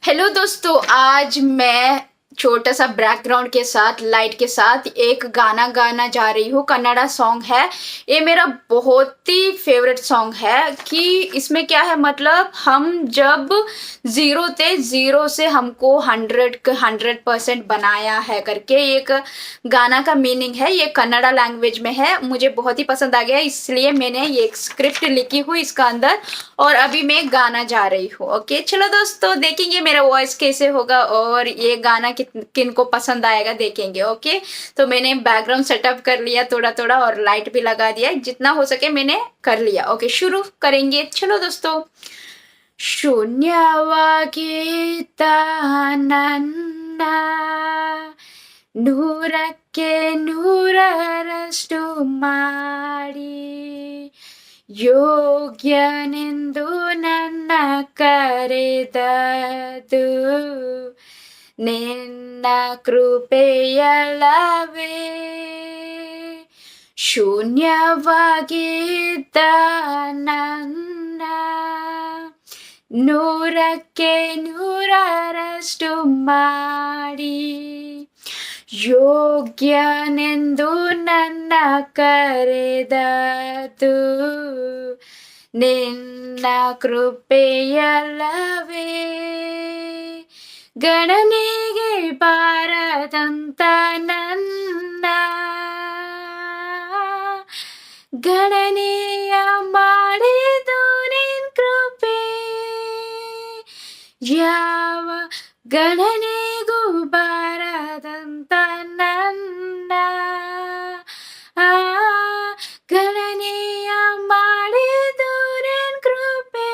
Hello दोस्तों, आज मैं छोटा सा बैकग्राउंड के साथ लाइट के साथ एक गाना गाना जा रही हूँ। कन्नड़ा सॉन्ग है ये, मेरा बहुत ही फेवरेट सॉन्ग है। कि इसमें क्या है, मतलब हम जब जीरो थे, जीरो से हमको 100% बनाया है करके एक गाना का मीनिंग है। ये कन्नड़ा लैंग्वेज में है, मुझे बहुत ही पसंद आ गया, इसलिए मैंने ये एक स्क्रिप्ट लिखी हुई इसका अंदर, और अभी मैं गाना जा रही हूँ। ओके, चलो दोस्तों, देखेंगे मेरा वॉइस कैसे होगा और ये गाना किन को पसंद आएगा, देखेंगे। ओके, तो मैंने बैकग्राउंड सेटअप कर लिया थोड़ा थोड़ा, और लाइट भी लगा दिया, जितना हो सके मैंने कर लिया। ओके, शुरू करेंगे। चलो दोस्तों। ಶೂನ್ಯವಾಗಿದ್ದ ನನ್ನ ನೂರಕ್ಕೆ ನೂರರಷ್ಟು ಮಾಡಿ ಯೋಗ್ಯನೆಂದು ನನ್ನ ಕರೆದದು ನಿನ್ನ ಕೃಪೆಯಲ್ಲವೇ. ಶೂನ್ಯವಾಗಿದ್ದ ನನ್ನ ನೂರಕ್ಕೆ ನೂರರಷ್ಟು ಮಾಡಿ ಯೋಗ್ಯನೆಂದು ನನ್ನ ಕರೆದದು ನಿನ್ನ ಕೃಪೆಯಲ್ಲವೇ. ಗಣನೆಗೆ ಬಾರದಂತ ನನ್ನ ಗಣನೆಯ ಮಾಡಿದು ನಿನ್ ಕೃಪೆ. ಯಾವ ಗಣನೆಗೂ ಬಾರದಂತ ನನ್ನ ಗಣನೆಯ ಮಾಡಿದು ನಿನ್ ಕೃಪೆ.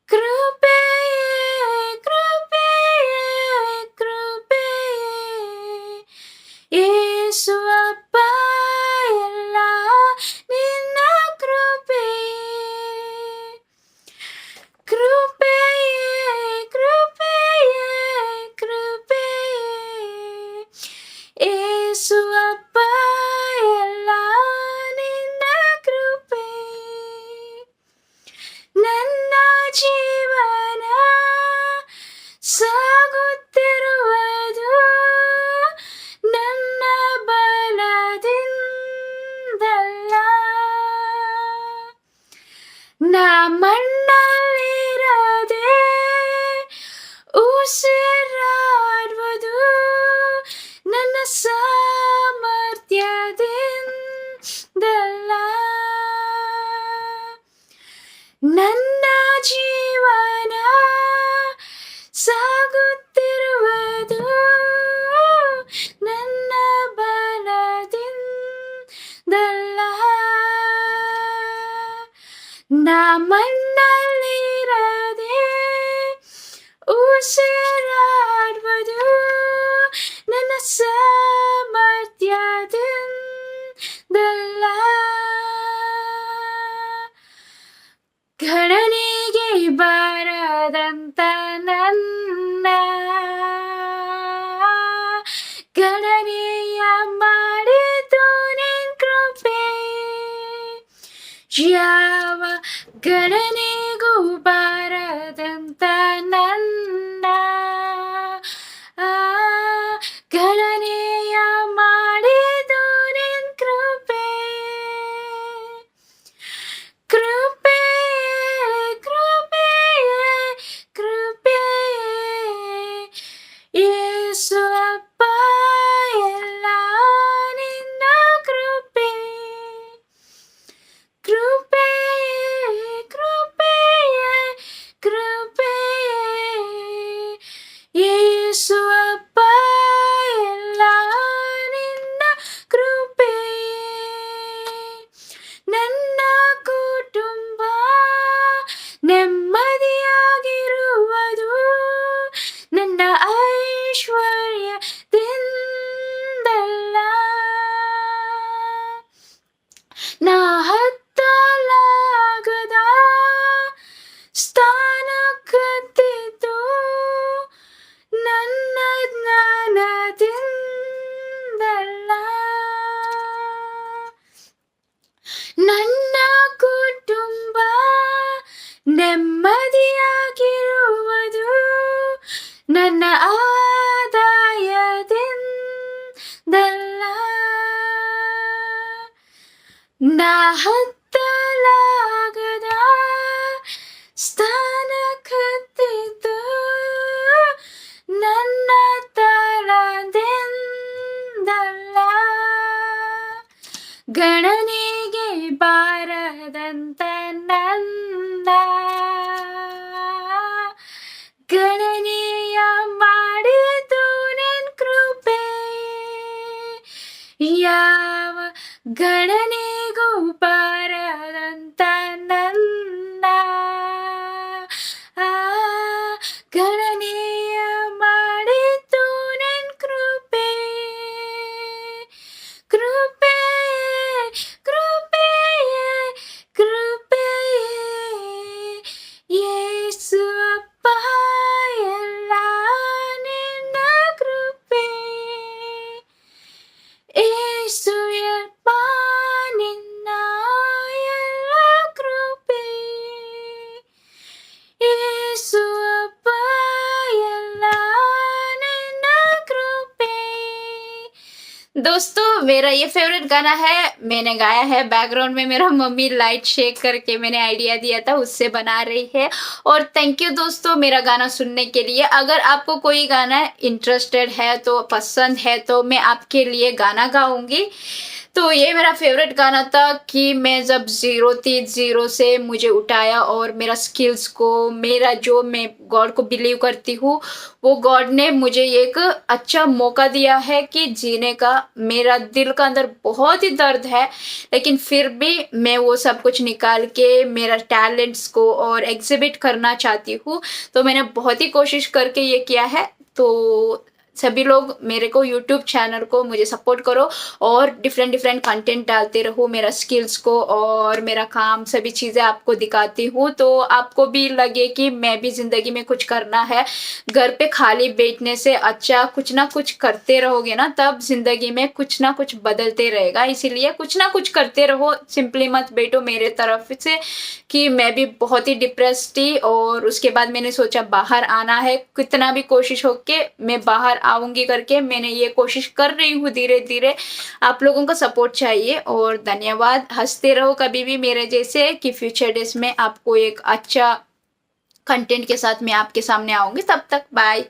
ಕೃಪೆಯೇ ಕೃಪೆಯೇ ಕೃಪೆಯೇ ಯೇಸು ಅಪ್ಪ, ಎಲ್ಲ ನಿನ್ನ ಕೃಪೆ. ಕೃಪೆಯೇ ಕೃಪೆಯೇ ಕೃಪೆಯೇ ಯೇಸು ಅಪ್ಪ, ಎಲ್ಲ ನಿನ್ನ ಕೃಪೆ. ನನ್ನ ಜೀವನ ಸಾಗುತ್ತಿರುವುದು ನನ್ನ ಬಲದಿಂದಲ್ಲ. ನಾ ಮಣ್ಣಲ್ಲಿರದೆ ಉಸಿರಾಡುವುದು ನನ್ನ ಸಾಮರ್ಥ್ಯದಿಂದಲ್ಲ. ನನ್ನ ಜೀವನ ಸಾಗುತ್ತಿರುವುದು ನನ್ನ ಬಲದಿಂದಲ್ಲ. ನಾ ಮಣ್ಣಲ್ಲಿರದೆ ಉಸಿರಾಡುವುದು ನನ್ನ ಸಾಮರ್ಥ್ಯದಿಂದಲ್ಲ. ಗಣನೆಗೆ ಬಾರದಂತ ನನ್ನ ಗಣನೆಯ ಮಾಡಿತು ನಿನ್ ಕೃಪೆ. ಯಾವ ಗಣನೆಗೂ ಬಾರದಂತ ನನ್ನ ಗಣನೆಯ ಮಾಡಿದು ನಿನ್ ಕೃಪೆ. ಕೃಪೆಯೇ ಕೃಪೆಯೇ ಕೃಪೆಯೇ ಯೇಸು ಅಪ್ಪ, ಎಲ್ಲ ನಿನ್ನ ಕೃಪೆ. ಕೃಪೆಯೇ ಕೃಪೆಯೇ ಕೃಪೆಯೇ ಆಗಿರುವುದು ನನ್ನ ಆದಾಯದಿಂದಲ್ಲ, ನಾ ಹತ್ತಲಾಗದ ಸ್ಥಾನ ಕತ್ತಿದ್ದು ನನ್ನ ತಳದಿಂದಲ್ಲ, ಗಣನೆಗೆ ಬಾರದಂತ ನನ್ನ ಗಣನೆಯ ಮಾಡಿತು ನಿನ್ ಕೃಪೆ, ಯಾವ ಗಣನೆಗೂ ಬಾರದಂತ ನನ್ನ ಗಣನೆಯ ಮಾಡಿತು ನಿನ್ ಕೃಪೆ, ಕೃಪೆ ಕೃಪೆಯೇ ಕೃಪೆಯೇ ಯೇಸು ಅಪ್ಪ, ಎಲ್ಲ ನಿನ್ನ ಕೃಪೆ, ಯೇಸು ಅಪ್ಪ ನಿನ್ನ ಎಲ್ಲ ಕೃಪೆ, ಯೇಸು ಅಪ್ಪ ಎಲ್ಲ ನಿನ್ನ कृपे। दोस्तों मेरा ये फेवरेट गाना है, मैंने गाया है, बैकग्राउंड में मेरा मम्मी लाइट शेक करके मैंने आइडिया दिया था उससे बना रही है। और थैंक यू दोस्तों मेरा गाना सुनने के लिए। अगर आपको कोई गाना इंटरेस्टेड है तो पसंद है तो मैं आपके लिए गाना गाऊंगी। तो ये मेरा फेवरेट गाना था कि मैं जब जीरो थी, जीरो से मुझे उठाया और मेरा स्किल्स को, मेरा जो मैं गॉड को बिलीव करती हूँ वो गॉड ने मुझे एक अच्छा मौका दिया है कि जीने का। मेरा दिल का अंदर बहुत ही दर्द है लेकिन फिर भी मैं वो सब कुछ निकाल के मेरा टैलेंट्स को और एग्जिबिट करना चाहती हूँ। तो मैंने बहुत ही कोशिश करके ये किया है। तो सभी लोग मेरे को यूट्यूब चैनल को मुझे सपोर्ट करो और डिफरेंट कंटेंट डालते रहो, मेरा स्किल्स को और मेरा काम सभी चीज़ें आपको दिखाती हूँ। तो आपको भी लगे कि मैं भी ज़िंदगी में कुछ करना है। घर पे खाली बैठने से अच्छा कुछ ना कुछ करते रहोगे ना, तब ज़िंदगी में कुछ ना कुछ बदलते रहेगा। इसीलिए कुछ ना कुछ करते रहो, सिंपली मत बैठो। मेरे तरफ से कि मैं भी बहुत ही डिप्रेस थी और उसके बाद मैंने सोचा बाहर आना है, कितना भी कोशिश हो के मैं बाहर आऊंगी करके मैंने ये कोशिश कर रही हूँ धीरे धीरे। आप लोगों का सपोर्ट चाहिए और धन्यवाद। हंसते रहो कभी भी मेरे जैसे कि फ्यूचर डेज में आपको एक अच्छा कंटेंट के साथ मैं आपके सामने आऊंगी। तब तक बाय।